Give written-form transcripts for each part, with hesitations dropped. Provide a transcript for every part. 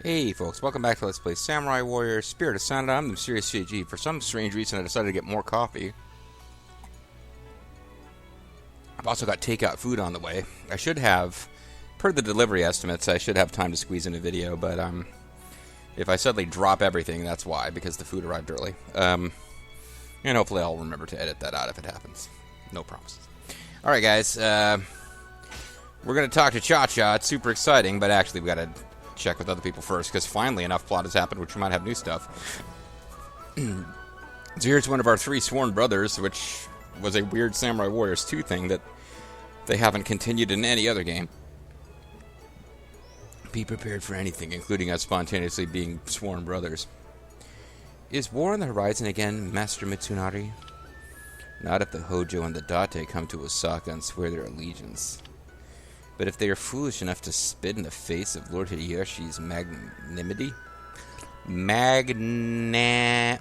Hey folks, welcome back to Let's Play Samurai Warrior Spirit of Sanada. I'm the Mysterious CG. For some strange reason I decided to get more coffee. I've also got takeout food on the way. I should have, per the delivery estimates, I should have time to squeeze in a video, but if I suddenly drop everything, that's why, because the food arrived early. And hopefully I'll remember to edit that out if it happens. No promises. Alright guys, we're going to talk to Cha-Cha. It's super exciting, but actually we got to check with other people first, because finally enough plot has happened, which we might have new stuff. So here's one of our 3 sworn brothers, which was a weird Samurai Warriors 2 thing that they haven't continued in any other game. Be prepared for anything, including us spontaneously being sworn brothers. Is war on the horizon again, Master Mitsunari? Not if the Hojo and the Date come to Osaka and swear their allegiance. But if they are foolish enough to spit in the face of Lord Hideyoshi's magnanimity? Magnanimity.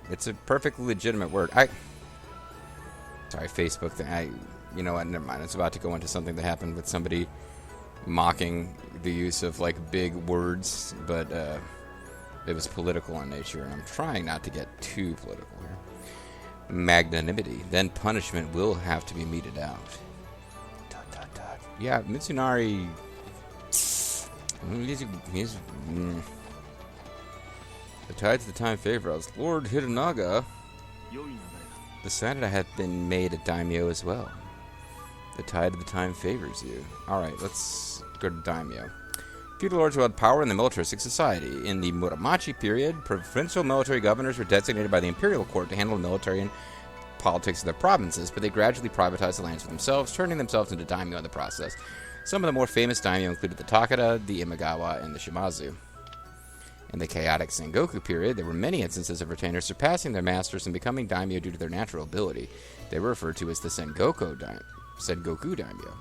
It's a perfectly legitimate word. Sorry, Facebook thing. You know what, never mind. It's about to go into something that happened with somebody mocking the use of, like, big words, but it was political in nature, and I'm trying not to get too political here. Magnanimity. Then punishment will have to be meted out. Yeah, Mitsunari. The tides of the time favor us. Lord Hidenaga. The Sanada have been made a daimyo as well. The tide of the time favors you. Alright, let's go to daimyo. Feudal lords who held power in the militaristic society. In the Muromachi period, provincial military governors were designated by the imperial court to handle the military and politics of their provinces, but they gradually privatized the lands for themselves, turning themselves into daimyo in the process. Some of the more famous daimyo included the Takeda, the Imagawa, and the Shimazu. In the chaotic Sengoku period, there were many instances of retainers surpassing their masters and becoming daimyo due to their natural ability. They were referred to as the Sengoku daimyo.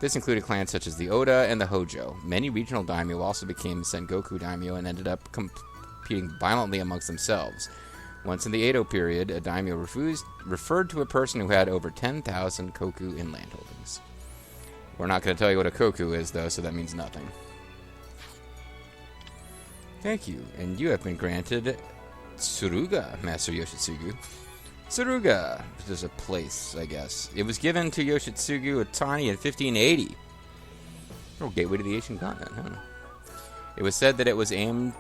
This included clans such as the Oda and the Hojo. Many regional daimyo also became Sengoku daimyo and ended up competing violently amongst themselves. Once in the Edo period, a daimyo referred to a person who had over 10,000 koku in landholdings. We're not going to tell you what a koku is, though, so that means nothing. Thank you, and you have been granted Tsuruga, Master Yoshitsugu. Tsuruga, which is a place, I guess. It was given to Yoshitsugu Otani in 1580. Oh, gateway to the Asian continent, huh? It was said that it was aimed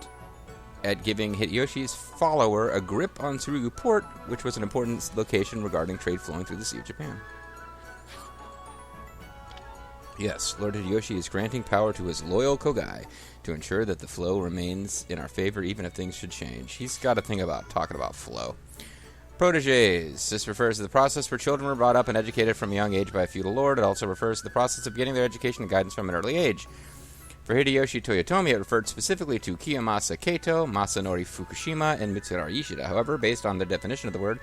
at giving Hideyoshi's follower a grip on Tsurugu Port, which was an important location regarding trade flowing through the Sea of Japan. Yes, Lord Hideyoshi is granting power to his loyal Kogai to ensure that the flow remains in our favor even if things should change. He's got a thing about talking about flow. Protégés. This refers to the process where children were brought up and educated from a young age by a feudal lord. It also refers to the process of getting their education and guidance from an early age. For Hideyoshi Toyotomi, it referred specifically to Kiyomasa Kaito, Masanori Fukushima, and Mitsurari Ishida. However, based on the definition of the word,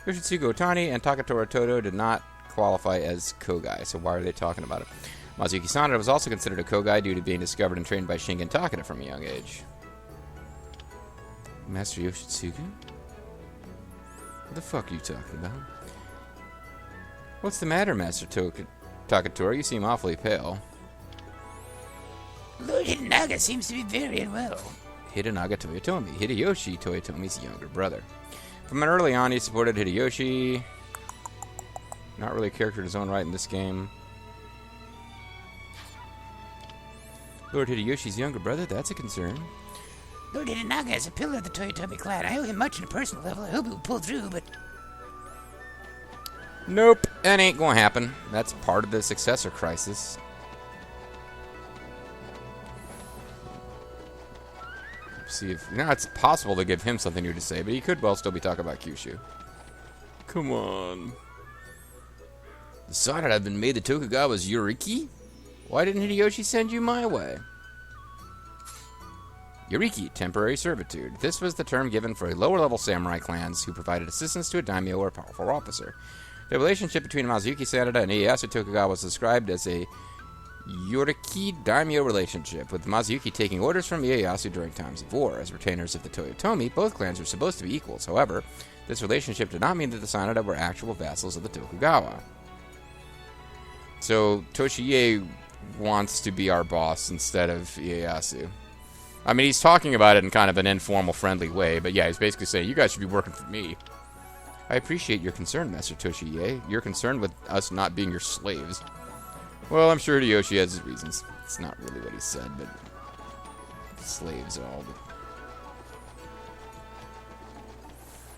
Yoshitsugu Otani and Takatora Todo did not qualify as Kogai, so why are they talking about it? Masayuki Sanada was also considered a Kogai due to being discovered and trained by Shingen Takeda from a young age. Master Yoshitsugu? What the fuck are you talking about? What's the matter, Master Takatora? You seem awfully pale. Lord Hidenaga seems to be very unwell. Hidenaga Toyotomi, Hideyoshi Toyotomi's younger brother. From an early on, he supported Hideyoshi. Not really a character in his own right in this game. Lord Hideyoshi's younger brother, that's a concern. Lord Hidenaga is a pillar of the Toyotomi clan. I owe him much on a personal level. I hope he will pull through, but... Nope, that ain't gonna happen. That's part of the successor crisis. See if it's possible to give him something new to say, but he could well still be talking about Kyushu. Come on. The Sanada have been made the Tokugawa's Yuriki? Why didn't Hideyoshi send you my way? Yuriki, temporary servitude. This was the term given for a lower-level samurai clans who provided assistance to a daimyo or a powerful officer. The relationship between Masayuki Sanada and Ieyasu Tokugawa was described as a Yuriki daimyo relationship, with Masayuki taking orders from Ieyasu during times of war. As retainers of the Toyotomi, both clans were supposed to be equals. However, this relationship did not mean that the Sanada were actual vassals of the Tokugawa. So Toshiie wants to be our boss instead of Ieyasu. I mean, he's talking about it in kind of an informal, friendly way, but yeah, he's basically saying, you guys should be working for me. I appreciate your concern, Master Toshiie. You're concerned with us not being your slaves. Well, I'm sure Hideyoshi has his reasons. It's not really what he said, but slaves are all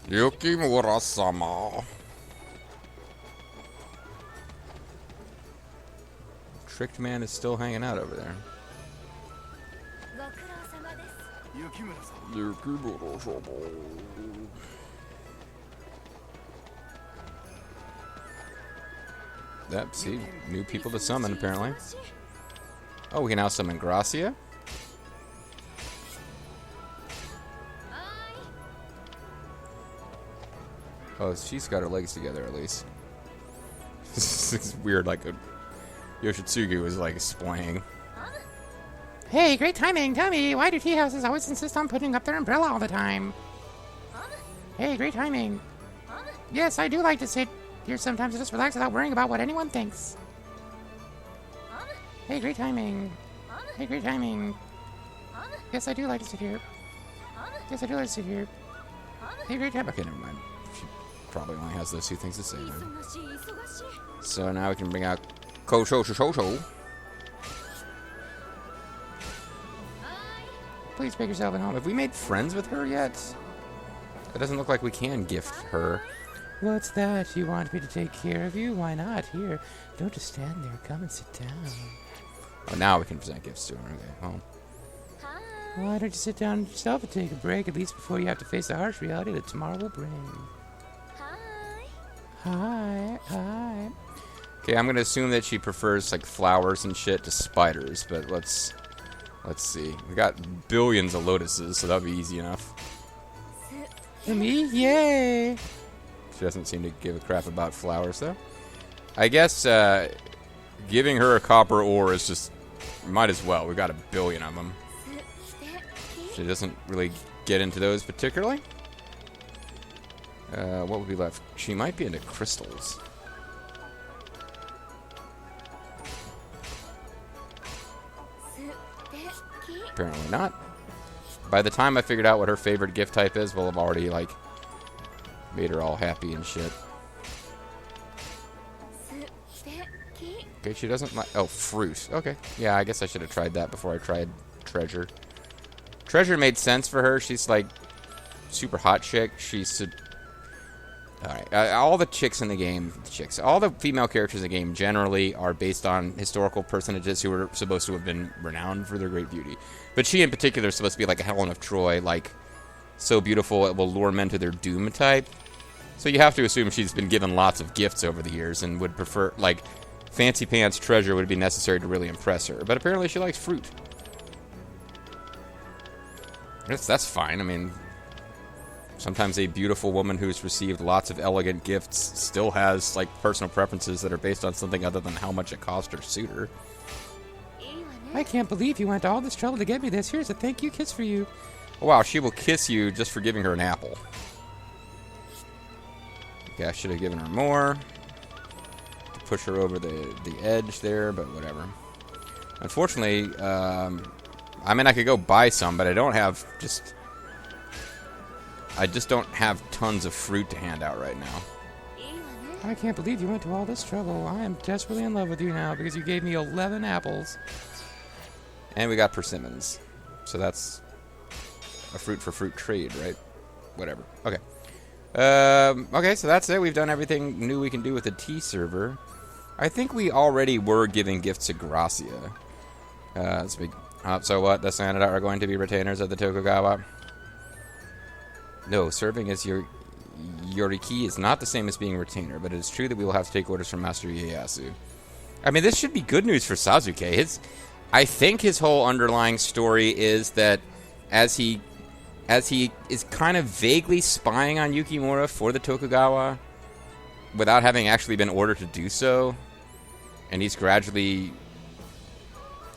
the... Yukimura-sama. Tricked man is still hanging out over there. Yukimura-sama. Yep, see, new people to summon apparently. Oh, we can now summon Gracia. Oh, she's got her legs together at least. This is weird, like Yoshitsugu was like splaying. Hey, great timing. Tell me, why do tea houses always insist on putting up their umbrella all the time? Hey, great timing. Yes, I do like to sit here sometimes to just relax without worrying about what anyone thinks. Hey, great timing. Hey, great timing. Yes, I do like to sit here. Yes, I do like to sit here. Hey, great timing. Okay, never mind. She probably only has those two things to say. Then. So now we can bring out Kosho. Please make yourself at home. Have we made friends with her yet? It doesn't look like we can gift her. What's that? You want me to take care of you? Why not? Here, don't just stand there. Come and sit down. Oh, now we can present gifts to her. Okay, well. Why don't you sit down yourself and take a break, at least before you have to face the harsh reality that tomorrow will bring? Hi. Okay, I'm gonna assume that she prefers like flowers and shit to spiders, but let's see. We got billions of lotuses, so that'll be easy enough. Me? Yay! She doesn't seem to give a crap about flowers, though. I guess giving her a copper ore is just... Might as well. We've got a billion of them. She doesn't really get into those particularly. What would be left? She might be into crystals. Apparently not. By the time I figured out what her favorite gift type is, we'll have already, like... made her all happy and shit. Okay, she doesn't like... Oh, fruit. Okay. Yeah, I guess I should have tried that before I tried treasure. Treasure made sense for her. She's, like, super hot chick. She's... Alright. All the chicks in the game... all the female characters in the game generally are based on historical personages who are supposed to have been renowned for their great beauty. But she, in particular, is supposed to be like a Helen of Troy, like... so beautiful it will lure men to their doom type. So you have to assume she's been given lots of gifts over the years and would prefer, like, fancy pants treasure would be necessary to really impress her. But apparently she likes fruit. That's fine. I mean, sometimes a beautiful woman who's received lots of elegant gifts still has, like, personal preferences that are based on something other than how much it cost her suitor. I can't believe you went to all this trouble to get me this. Here's a thank you kiss for you. Oh, wow, she will kiss you just for giving her an apple. Okay, I should have given her more to push her over the edge there, but whatever. Unfortunately, I mean, I could go buy some, but I don't have I just don't have tons of fruit to hand out right now. I can't believe you went to all this trouble. I am desperately in love with you now because you gave me 11 apples. And we got persimmons. So that's a fruit for fruit trade, right? Whatever. Okay. Okay, so that's it. We've done everything new we can do with the tea server. I think we already were giving gifts to Gracia. So what? The Sanada are going to be retainers of the Tokugawa? No, serving as your Yoriki is not the same as being retainer, but it is true that we will have to take orders from Master Ieyasu. I mean, this should be good news for Sasuke. I think his whole underlying story is that as he is kind of vaguely spying on Yukimura for the Tokugawa without having actually been ordered to do so, and he's gradually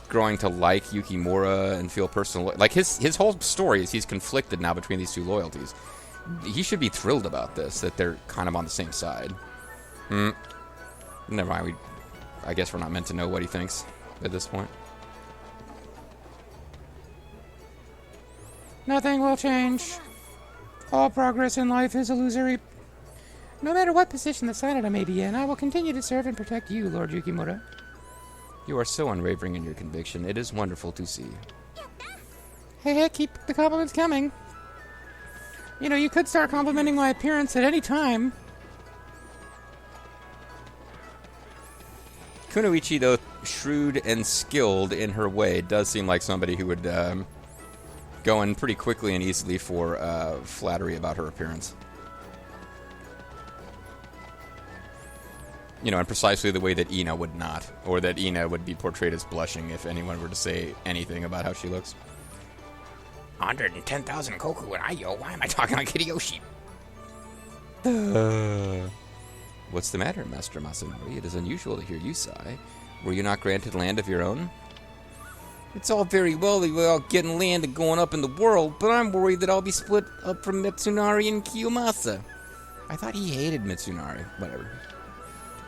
growing to like Yukimura and feel personal... Like, his whole story is he's conflicted now between these two loyalties. He should be thrilled about this, that they're kind of on the same side. Never mind, I guess we're not meant to know what he thinks. at this point. Nothing will change. All progress in life is illusory. No matter what position the Sanada may be in, I will continue to serve and protect you, Lord Yukimura. You are so unwavering in your conviction. It is wonderful to see. Hey, keep the compliments coming. You know, you could start complimenting my appearance at any time. Kunoichi, though shrewd and skilled in her way, does seem like somebody who would go in pretty quickly and easily for flattery about her appearance. You know, in precisely the way that Ina would not, or that Ina would be portrayed as blushing if anyone were to say anything about how she looks. 110,000 Koku and Ayo. Why am I talking like Hideyoshi? What's the matter, Master Masanori? It is unusual to hear you sigh. Were you not granted land of your own? It's all very well that we're all getting land and going up in the world, but I'm worried that I'll be split up from Mitsunari and Kiyomasa. I thought he hated Mitsunari. Whatever.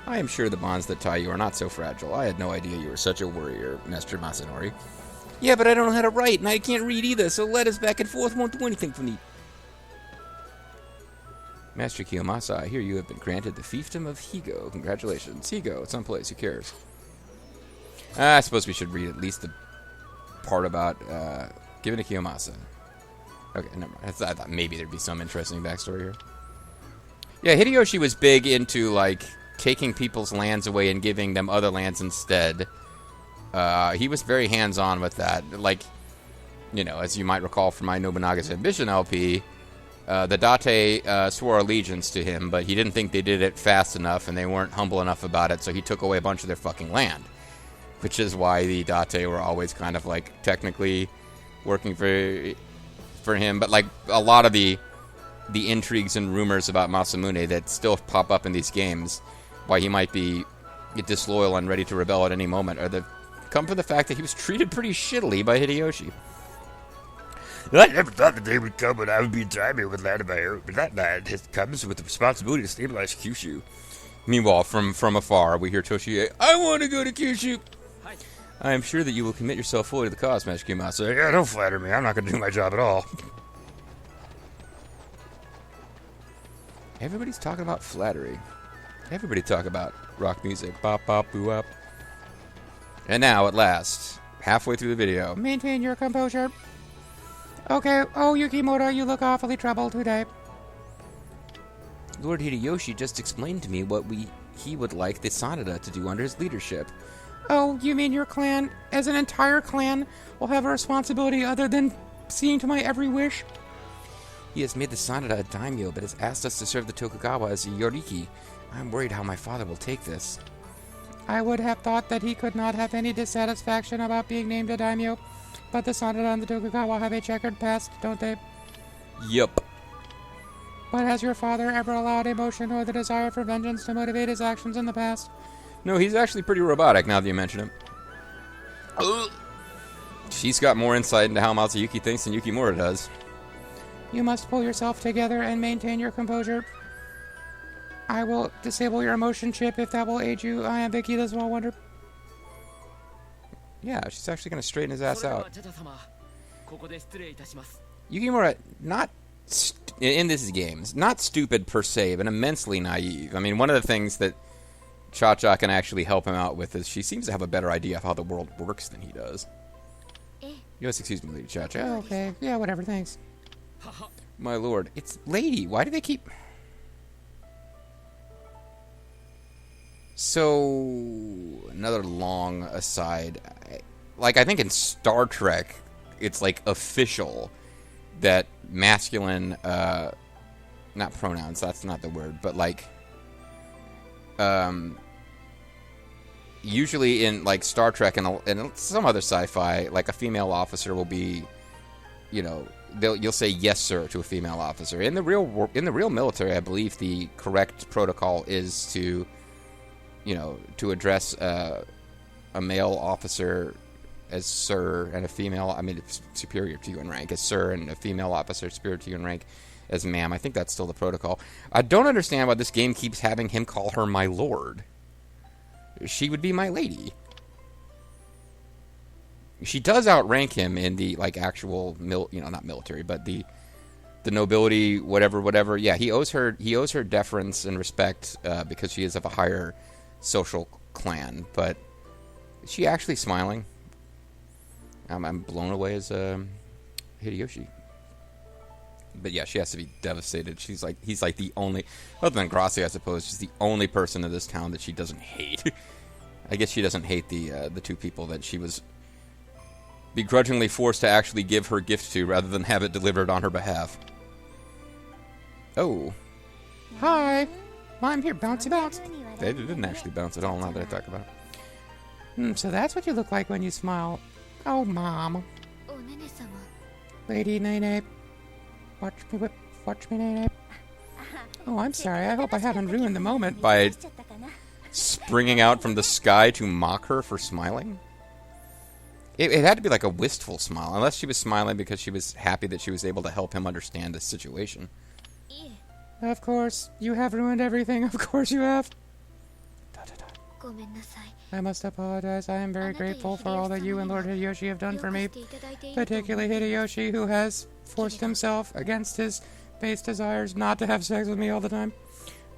I am sure the bonds that tie you are not so fragile. I had no idea you were such a warrior, Master Masanori. Yeah, but I don't know how to write, and I can't read either, so letters back and forth won't do anything for me. Master Kiyomasa, I hear you have been granted the fiefdom of Higo. Congratulations. Higo, someplace, who cares? I suppose we should read at least the part about giving to Kiyomasa. Okay, never mind. I thought maybe there'd be some interesting backstory here. Yeah, Hideyoshi was big into, like, taking people's lands away and giving them other lands instead. He was very hands-on with that. Like, you know, as you might recall from my Nobunaga's Ambition LP, the Date swore allegiance to him, but he didn't think they did it fast enough, and they weren't humble enough about it, so he took away a bunch of their fucking land. Which is why the Date were always kind of, like, technically working for him. But, like, a lot of the intrigues and rumors about Masamune that still pop up in these games, why he might be disloyal and ready to rebel at any moment, come from the fact that he was treated pretty shittily by Hideyoshi. I never thought the day would come when I would be daimyo with land of my own, but that land comes with the responsibility to stabilize Kyushu. Meanwhile, from afar, we hear Toshie, I want to go to Kyushu! I am sure that you will commit yourself fully to the cause, Master Kiyomasa. Yeah, don't flatter me. I'm not going to do my job at all. Everybody's talking about flattery. Everybody talk about rock music. Bop, bop, boo, up. And now, at last, halfway through the video. Maintain your composure. Okay, oh, Yukimura, you look awfully troubled today. Lord Hideyoshi just explained to me what he would like the Sanada to do under his leadership. Oh, you mean your clan, as an entire clan, will have a responsibility other than seeing to my every wish? He has made the Sanada a daimyo, but has asked us to serve the Tokugawa as a yoriki. I'm worried how my father will take this. I would have thought that he could not have any dissatisfaction about being named a daimyo, but the Sanada and the Tokugawa have a checkered past, don't they? Yup. But has your father ever allowed emotion or the desire for vengeance to motivate his actions in the past? No, he's actually pretty robotic now that you mention him. She's got more insight into how Masayuki thinks than Yukimura does. You must pull yourself together and maintain your composure. I will disable your emotion chip if that will aid you. I am Vicky the Small Wonder. Yeah, she's actually going to straighten his ass out. Yukimura, not in this game, not stupid per se, but immensely naive. I mean, one of the things that Cha-Cha can actually help him out with is she seems to have a better idea of how the world works than he does. Yes, excuse me, Lady Cha-Cha. Oh, okay. Yeah, whatever, thanks. My lord, it's Lady. Why do they keep... So, another long aside. Like, I think in Star Trek, it's, like, official that masculine, not pronouns, that's not the word, but, like, usually in, like, Star Trek and some other sci-fi, like, a female officer will be, you know, you'll say yes sir to a female officer. In the real military, I believe the correct protocol is to, you know, to address a male officer as sir and a female, I mean, it's superior to you in rank, as sir, and a female officer superior to you in rank as ma'am. I think that's still the protocol. I don't understand why this game keeps having him call her my lord. She would be my lady. she does outrank him in the like actual not military, but the nobility, whatever. Yeah, he owes her deference and respect because she is of a higher social clan. But is she actually smiling? I'm blown away as Hideyoshi. But yeah, she has to be devastated. He's like the only, other than Gracia, I suppose, she's the only person in this town that she doesn't hate. I guess she doesn't hate the two people that she was begrudgingly forced to actually give her gift to, rather than have it delivered on her behalf. Oh. Hi. I'm here. Bouncy bounce. They didn't actually bounce at all, now that I talk about it. So that's what you look like when you smile. Oh, Mom. Lady Nene. Watch me, Nene. Oh, I'm sorry. I hope I haven't ruined the moment. By springing out from the sky to mock her for smiling? It had to be like a wistful smile, unless she was smiling because she was happy that she was able to help him understand the situation. Of course. You have ruined everything. Of course you have. I must apologize. I am very grateful for all that you and Lord Hideyoshi have done for me. Particularly Hideyoshi, who has forced himself against his base desires not to have sex with me all the time.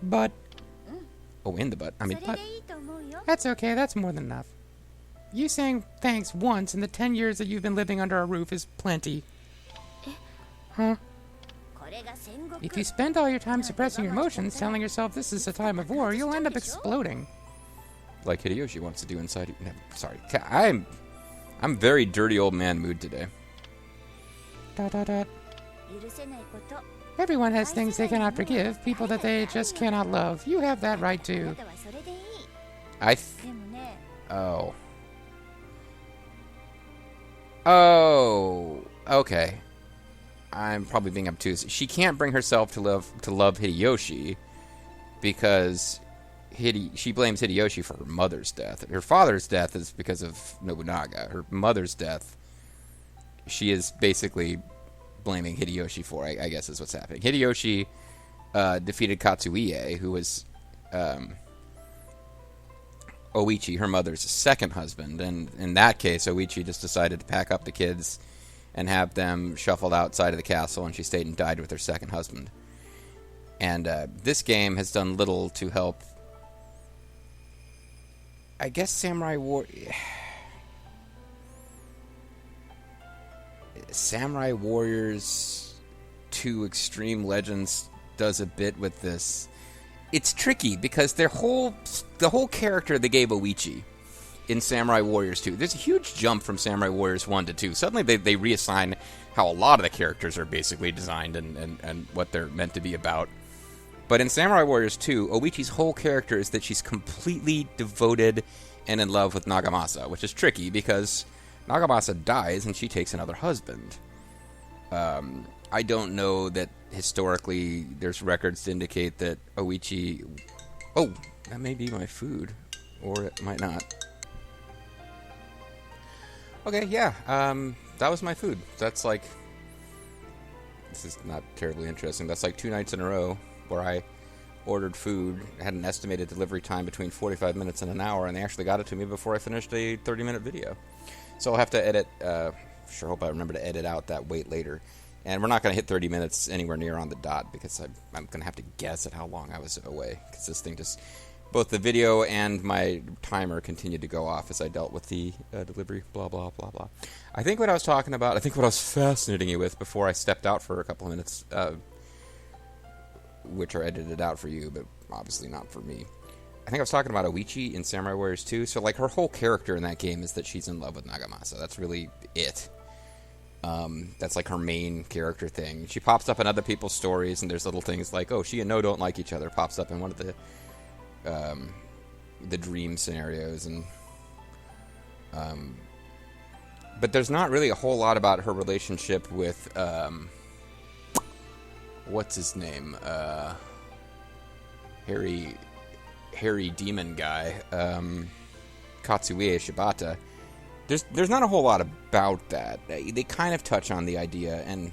But... Oh, in the butt. I mean, butt. That's okay. That's more than enough. You saying thanks once in the 10 years that you've been living under our roof is plenty. Huh? If you spend all your time suppressing your emotions, telling yourself this is a time of war, you'll end up exploding. Like Hideyoshi wants to do inside you. No, sorry. I'm very dirty old man mood today. ... Everyone has things they cannot forgive, people that they just cannot love. You have that right too. Oh, okay. I'm probably being obtuse. She can't bring herself to love Hideyoshi because she blames Hideyoshi for her mother's death. Her father's death is because of Nobunaga. Her mother's death, she is basically blaming Hideyoshi for, I guess is what's happening. Hideyoshi defeated Katsuie, who was Oichi, her mother's second husband. And in that case, Oichi just decided to pack up the kids and have them shuffled outside of the castle, and she stayed and died with her second husband. And this game has done little to help, I guess, Samurai Warriors 2 Extreme Legends does a bit with this. It's tricky because the whole character they gave Oichi in Samurai Warriors 2, there's a huge jump from Samurai Warriors 1 to 2. Suddenly they reassign how a lot of the characters are basically designed and what they're meant to be about. But in Samurai Warriors 2, Oichi's whole character is that she's completely devoted and in love with Nagamasa, which is tricky because Nagamasa dies and she takes another husband. I don't know that historically there's records to indicate that Oichi... Oh, that may be my food. Or it might not. Okay, yeah. That was my food. That's like... This is not terribly interesting. That's like 2 nights in a row where I ordered food, had an estimated delivery time between 45 minutes and an hour, and they actually got it to me before I finished a 30-minute video. So I'll have to edit... sure hope I remember to edit out that wait later. And we're not going to hit 30 minutes anywhere near on the dot because I'm going to have to guess at how long I was away. Because this thing just... Both the video and my timer continued to go off as I dealt with the delivery, blah, blah, blah, blah. I think what I was talking about, I think what I was fascinating you with before I stepped out for a couple of minutes, which are edited out for you, but obviously not for me. I think I was talking about Oichi in Samurai Warriors 2. So, like, her whole character in that game is that she's in love with Nagamasa. That's really it. That's, like, her main character thing. She pops up in other people's stories, and there's little things like, oh, she and No don't like each other, pops up in one of the dream scenarios, and but there's not really a whole lot about her relationship with what's his name, hairy demon guy, Katsuie Shibata. There's not a whole lot about that. They kind of touch on the idea, and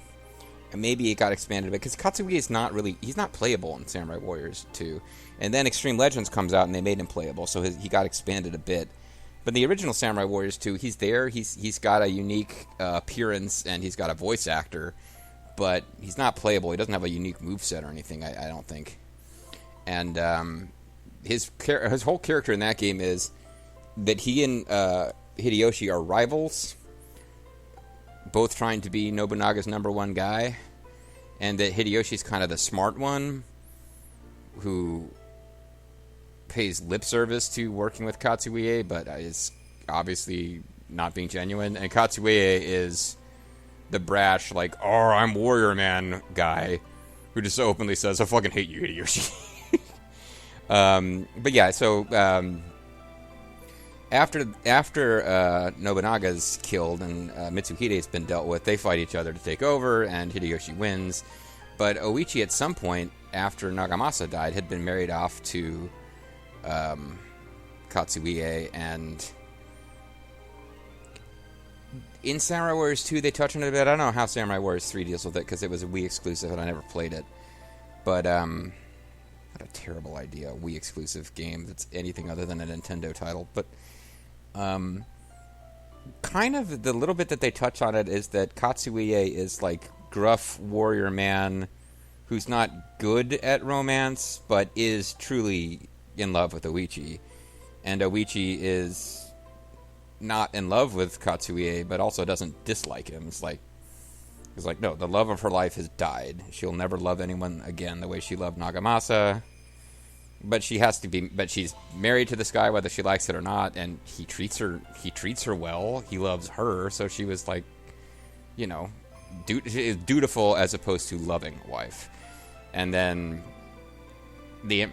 maybe it got expanded a bit, because Katsuie is not really... He's not playable in Samurai Warriors 2. And then Extreme Legends comes out, and they made him playable, so he got expanded a bit. But the original Samurai Warriors 2, he's there. He's got a unique appearance, and he's got a voice actor. But he's not playable. He doesn't have a unique moveset or anything, I don't think. And his whole character in that game is that he and Hideyoshi are rivals, both trying to be Nobunaga's #1 guy, and that Hideyoshi's kind of the smart one who pays lip service to working with Katsuie, but is obviously not being genuine. And Katsuie is the brash, like, oh, I'm warrior man guy who just openly says, I fucking hate you, Hideyoshi. But yeah, so after Nobunaga's killed and Mitsuhide's been dealt with, they fight each other to take over, and Hideyoshi wins. But Oichi, at some point after Nagamasa died, had been married off to Katsuie, and in Samurai Warriors 2, they touch on it a bit. I don't know how Samurai Warriors 3 deals with it, because it was a Wii exclusive, and I never played it. But, what a terrible idea, a Wii exclusive game that's anything other than a Nintendo title. But, kind of the little bit that they touch on it is that Katsuie is, like, gruff warrior man who's not good at romance, but is truly in love with Oichi. And Oichi is not in love with Katsuie, but also doesn't dislike him. It's like, no, the love of her life has died. She'll never love anyone again the way she loved Nagamasa. But she has to be. But she's married to this guy, whether she likes it or not, and he treats her well. He loves her, so she was like, you know, dutiful as opposed to loving wife. And then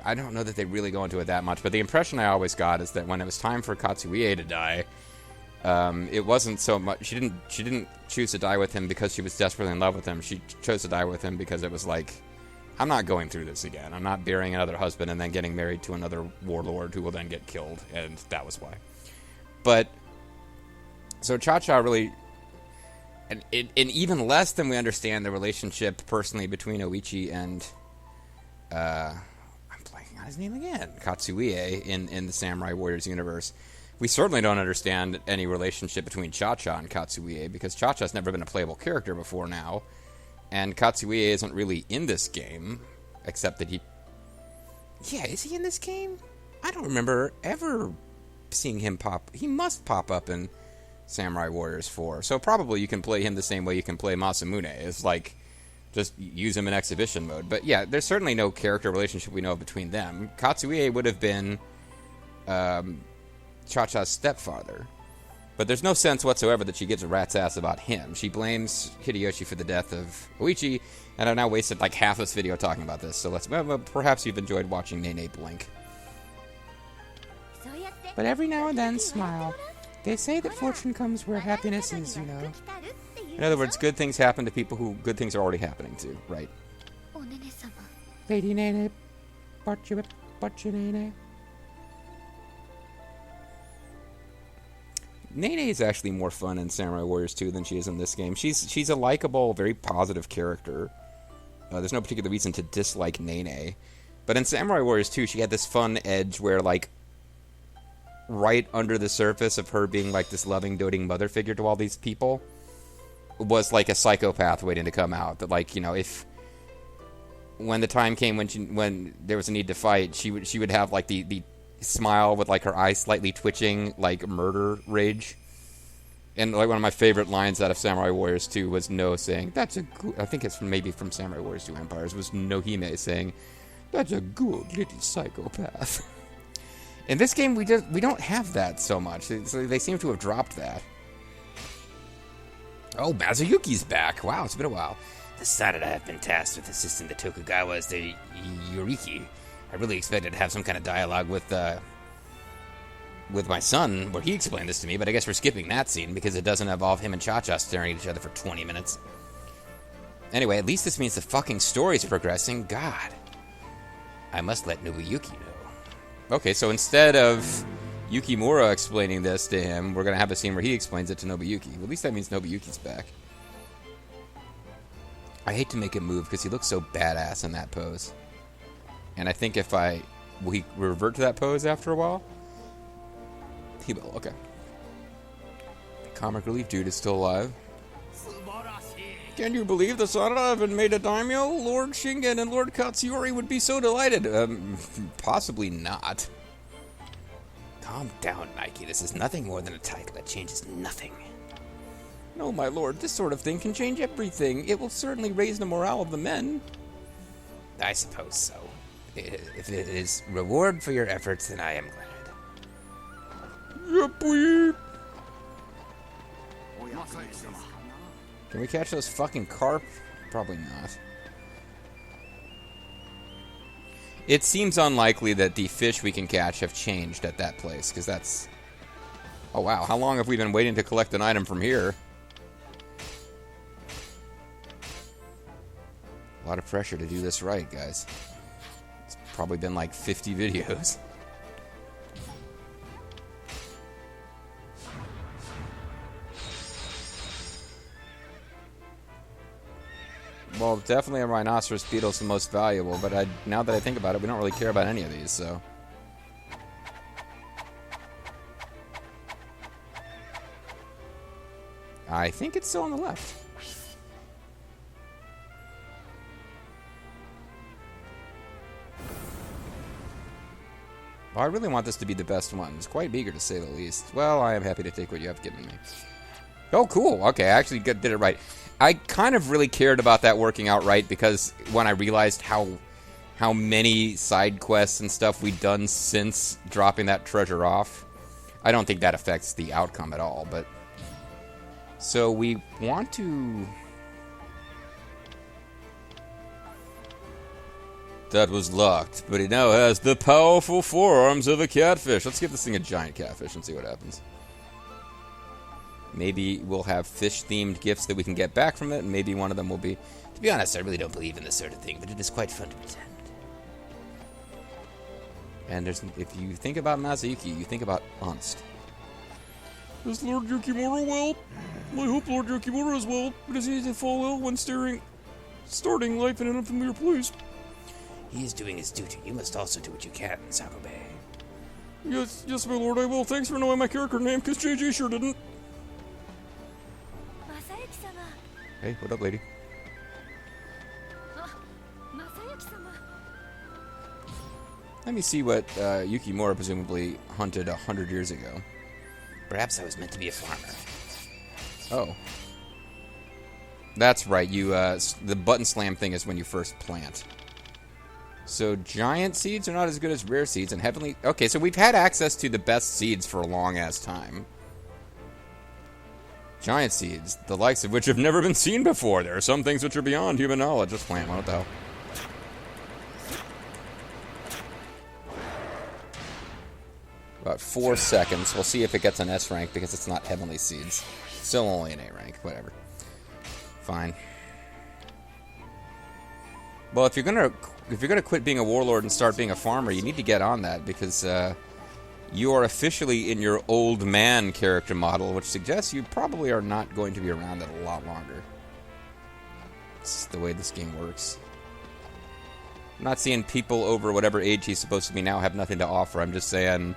I don't know that they really go into it that much, but the impression I always got is that when it was time for Katsuie to die, it wasn't so much. She didn't choose to die with him because she was desperately in love with him. She chose to die with him because it was like, I'm not going through this again. I'm not burying another husband and then getting married to another warlord who will then get killed, and that was why. But so Cha-Cha really, and even less than we understand the relationship personally between Oichi and I'm blanking on his name again, Katsuie in the Samurai Warriors universe. We certainly don't understand any relationship between Cha-Cha and Katsuie, because Cha-Cha's never been a playable character before now, and Katsuie isn't really in this game, except that is he in this game? I don't remember ever seeing him pop. He must pop up in Samurai Warriors 4, so probably you can play him the same way you can play Masamune. It's like, just use him in exhibition mode. But yeah, there's certainly no character relationship we know of between them. Katsuie would have been Cha-Cha's stepfather. But there's no sense whatsoever that she gives a rat's ass about him. She blames Hideyoshi for the death of Oichi, and I've now wasted like half this video talking about this, so perhaps you've enjoyed watching Nene blink. But every now and then, smile. They say that fortune comes where happiness is, you know. In other words, good things happen to people who good things are already happening to, right? Lady Nene, Butcher Nene. Nene is actually more fun in Samurai Warriors 2 than she is in this game. She's a likable, very positive character. There's no particular reason to dislike Nene. But in Samurai Warriors 2, she had this fun edge where, like, right under the surface of her being, like, this loving, doting mother figure to all these people was, like, a psychopath waiting to come out. That, like, you know, when the time came when there was a need to fight, she would have, like, the smile with, like, her eyes slightly twitching, like, murder rage. And, like, one of my favorite lines out of Samurai Warriors 2 was No saying, that's a good... I think it's maybe from Samurai Warriors 2 Empires, was Nohime saying, that's a good little psychopath. In this game, we don't have that so much. So they seem to have dropped that. Oh, Masayuki's back. Wow, it's been a while. The Sanada have been tasked with assisting the Tokugawa as the Yoriki. I really expected to have some kind of dialogue with my son, where he explained this to me, but I guess we're skipping that scene because it doesn't involve him and Cha-Cha staring at each other for 20 minutes. Anyway, at least this means the fucking story's progressing. God. I must let Nobuyuki know. Okay, so instead of Yukimura explaining this to him, we're going to have a scene where he explains it to Nobuyuki. Well, at least that means Nobuyuki's back. I hate to make him move because he looks so badass in that pose. And I think will he revert to that pose after a while? He will, okay. Comic relief dude is still alive. Can you believe the Sanada have been made a daimyo? Lord Shingen and Lord Katsuyori would be so delighted. Possibly not. Calm down, Nike. This is nothing more than a title that changes nothing. No, my lord, this sort of thing can change everything. It will certainly raise the morale of the men. I suppose so. If it is reward for your efforts, then I am glad. Yep, we. Can we catch those fucking carp? Probably not. It seems unlikely that the fish we can catch have changed at that place, because that's... Oh wow, how long have we been waiting to collect an item from here? A lot of pressure to do this right, guys. It's probably been like 50 videos. Well, definitely a rhinoceros beetle is the most valuable, but now that I think about it, we don't really care about any of these, so... I think it's still on the left. Well, I really want this to be the best one. It's quite meager, to say the least. Well, I am happy to take what you have given me. Oh, cool. Okay, I actually did it right. I kind of really cared about that working out right, because when I realized how many side quests and stuff we'd done since dropping that treasure off, I don't think that affects the outcome at all, but... So we want to... That was locked, but it now has the powerful forearms of a catfish. Let's give this thing a giant catfish and see what happens. Maybe we'll have fish-themed gifts that we can get back from it, and maybe one of them will be... To be honest, I really don't believe in this sort of thing, but it is quite fun to pretend. And if you think about Masayuki, you think about Unst. Is Lord Yukimura well? I hope Lord Yukimura is well. It is easy to fall ill when starting life in an unfamiliar place. He is doing his duty. You must also do what you can, Sakobe. Yes, my lord, I will. Thanks for knowing my character name, because JJ sure didn't. Hey, what up, lady? Let me see what Yukimura presumably hunted 100 years ago. Perhaps I was meant to be a farmer. Oh. That's right, you, the button slam thing is when you first plant. So giant seeds are not as good as rare seeds, and heavenly... Okay, so we've had access to the best seeds for a long-ass time. Giant seeds, the likes of which have never been seen before. There are some things which are beyond human knowledge. Let's plant one, what the hell? About 4 seconds. We'll see if it gets an S rank because it's not heavenly seeds. Still only an A rank, whatever. Fine. Well, if you're gonna quit being a warlord and start being a farmer, you need to get on that because you are officially in your old man character model, which suggests you probably are not going to be around that a lot longer. It's the way this game works. I'm not seeing people over whatever age he's supposed to be now have nothing to offer. I'm just saying,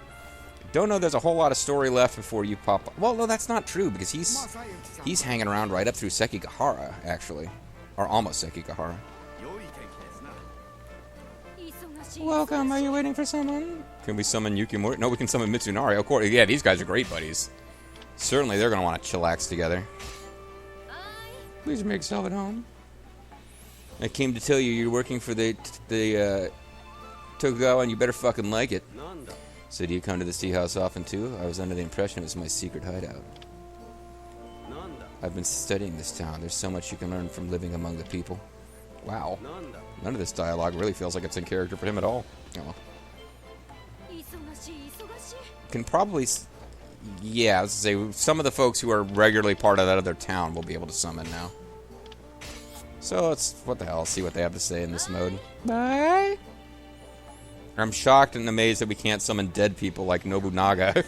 don't know there's a whole lot of story left before you pop up. Well, no, that's not true, because he's hanging around right up through Sekigahara, actually. Or almost Sekigahara. Welcome, are you waiting for someone? Can we summon Yukimura? No, we can summon Mitsunari, of course. Yeah, these guys are great buddies. Certainly they're going to want to chillax together. Please make yourself at home. I came to tell you you're working for the Tokugawa and you better fucking like it. So do you come to this tea house often too? I was under the impression it was my secret hideout. I've been studying this town. There's so much you can learn from living among the people. Wow. None of this dialogue really feels like it's in character for him at all. Oh. Can probably... Yeah, I was gonna say, some of the folks who are regularly part of that other town will be able to summon now. So let's... What the hell? Let's see what they have to say in this mode. Bye! I'm shocked and amazed that we can't summon dead people like Nobunaga.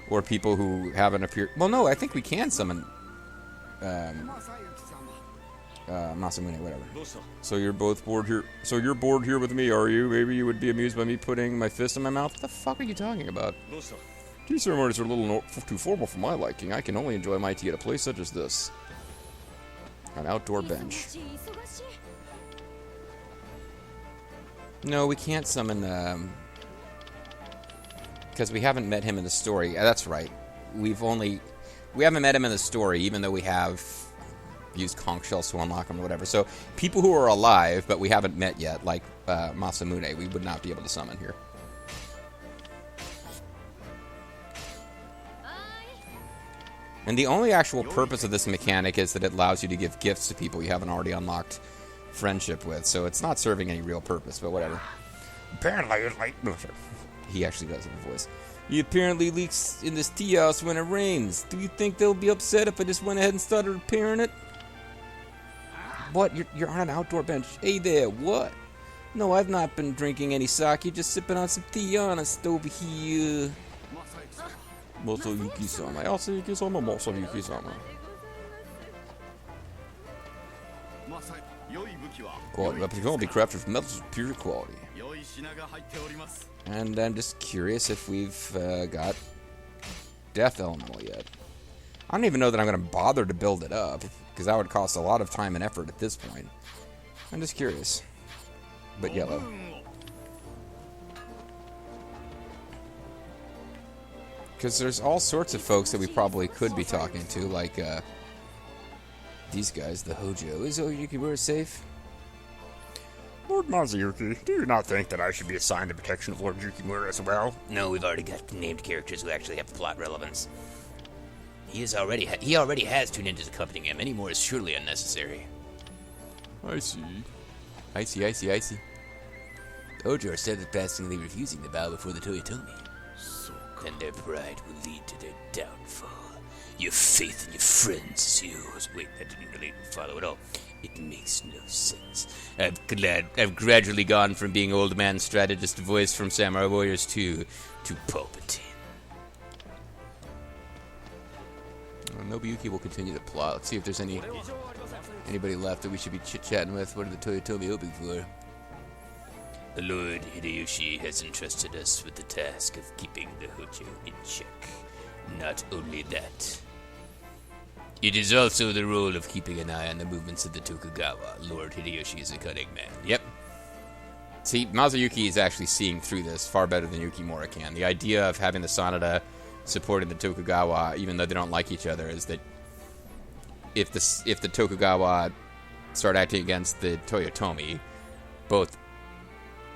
Or people who haven't appeared... Well, no, I think we can summon... Masamune, whatever. So you're both bored here. So you're bored here with me, are you? Maybe you would be amused by me putting my fist in my mouth? What the fuck are you talking about? Tea ceremonies are a little too formal for my liking. I can only enjoy my tea at a place such as this. An outdoor bench. No, we can't summon, because we haven't met him in the story. That's right. We haven't met him in the story, even though we have used conch shells to unlock him or whatever. So, people who are alive, but we haven't met yet, like Masamune, we would not be able to summon here. And the only actual purpose of this mechanic is that it allows you to give gifts to people you haven't already unlocked friendship with. So it's not serving any real purpose, but whatever. Apparently, it's like... No, sorry. He actually does have a voice. He apparently leaks in this tea house when it rains. Do you think they'll be upset if I just went ahead and started repairing it? What? You're on an outdoor bench. Hey there, what? No, I've not been drinking any sake, just sipping on some tea honest over here. Masayuki-sama. Masayuki-sama, Masayuki-sama. Quality weapons can only be crafted from metals of pure quality. And I'm just curious if we've got Death Elemental yet. I don't even know that I'm going to bother to build it up, because that would cost a lot of time and effort at this point. I'm just curious. But yellow. Because there's all sorts of folks that we probably could be talking to, like these guys, the Hojo. Is Yukimura safe? Lord Masayuki, do you not think that I should be assigned the protection of Lord Yukimura as well? No, we've already got named characters who actually have plot relevance. He already has two ninjas accompanying him. Any more is surely unnecessary. I see. I see. The Hojo are steadfastly refusing to bow before the Toyotomi. And their pride will lead to their downfall. Your faith in your friends is yours. Wait, that didn't really follow at all. It makes no sense. I've gradually gone from being old man strategist voice from Samurai Warriors 2 to Palpatine. Nobuyuki will continue the plot. Let's see if there's anybody left that we should be chit-chatting with. What are the Toyotomi hoping for? The Lord Hideyoshi has entrusted us with the task of keeping the Hojo in check. Not only that, it is also the role of keeping an eye on the movements of the Tokugawa. Lord Hideyoshi is a cunning man. Yep. See, Masayuki is actually seeing through this far better than Yukimura can. The idea of having the Sanada supporting the Tokugawa, even though they don't like each other, is that if the Tokugawa start acting against the Toyotomi, both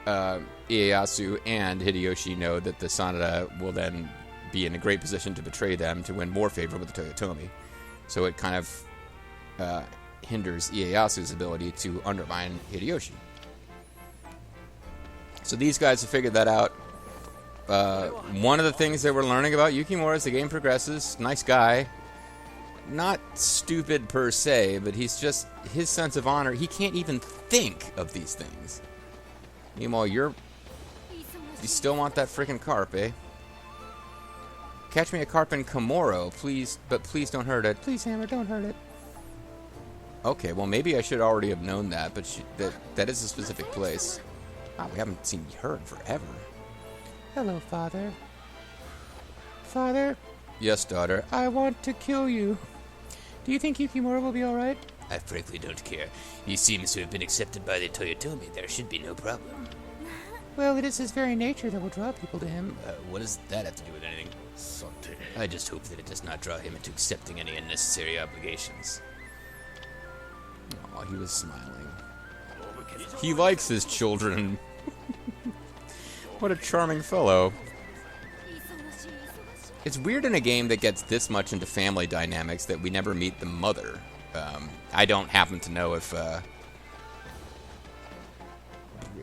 Ieyasu and Hideyoshi know that the Sanada will then be in a great position to betray them to win more favor with the Toyotomi. So it kind of hinders Ieyasu's ability to undermine Hideyoshi. So these guys have figured that out. One of the things that we're learning about Yukimura as the game progresses, nice guy. Not stupid per se, but he's just, his sense of honor, he can't even think of these things. Meanwhile, you still want that freaking carp, eh? Catch me a carp in Komoro, please, but please don't hurt it. Please, Hammer, don't hurt it. Okay, well, maybe I should already have known that, but that is a specific place. Wow, we haven't seen her in forever. Hello, Father. Father? Yes, daughter. I want to kill you. Do you think Yukimura will be alright? I frankly don't care. He seems to have been accepted by the Toyotomi. There should be no problem. Well, it is his very nature that will draw people to him. What does that have to do with anything? I just hope that it does not draw him into accepting any unnecessary obligations. Oh, he was smiling. He likes his children. What a charming fellow. It's weird in a game that gets this much into family dynamics that we never meet the mother. I don't happen to know if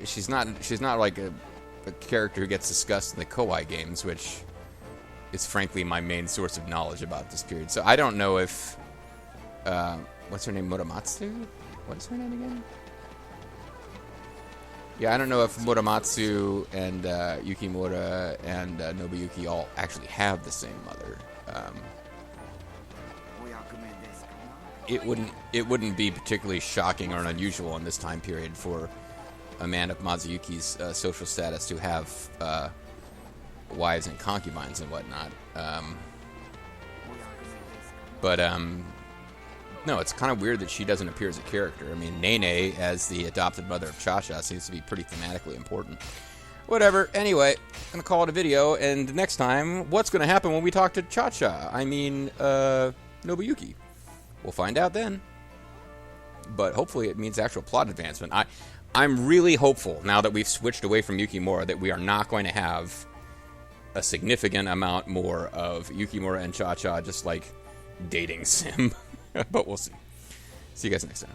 she's not like a character who gets discussed in the Kowai games, which is frankly my main source of knowledge about this period. So I don't know if what's her name, Muramatsu? What's her name again? Yeah, I don't know if Muramatsu and Yukimura and Nobuyuki all actually have the same mother. It wouldn't be particularly shocking or unusual in this time period for a man of Masayuki's social status to have wives and concubines and whatnot. No, it's kind of weird that she doesn't appear as a character. I mean, Nene, as the adopted mother of Cha-Cha, seems to be pretty thematically important. Whatever. Anyway, I'm going to call it a video, and next time, what's going to happen when we talk to Cha-Cha? I mean, Nobuyuki. We'll find out then. But hopefully it means actual plot advancement. I'm really hopeful, now that we've switched away from Yukimura, that we are not going to have a significant amount more of Yukimura and Cha-Cha just, like, dating sim. But we'll see. See you guys next time.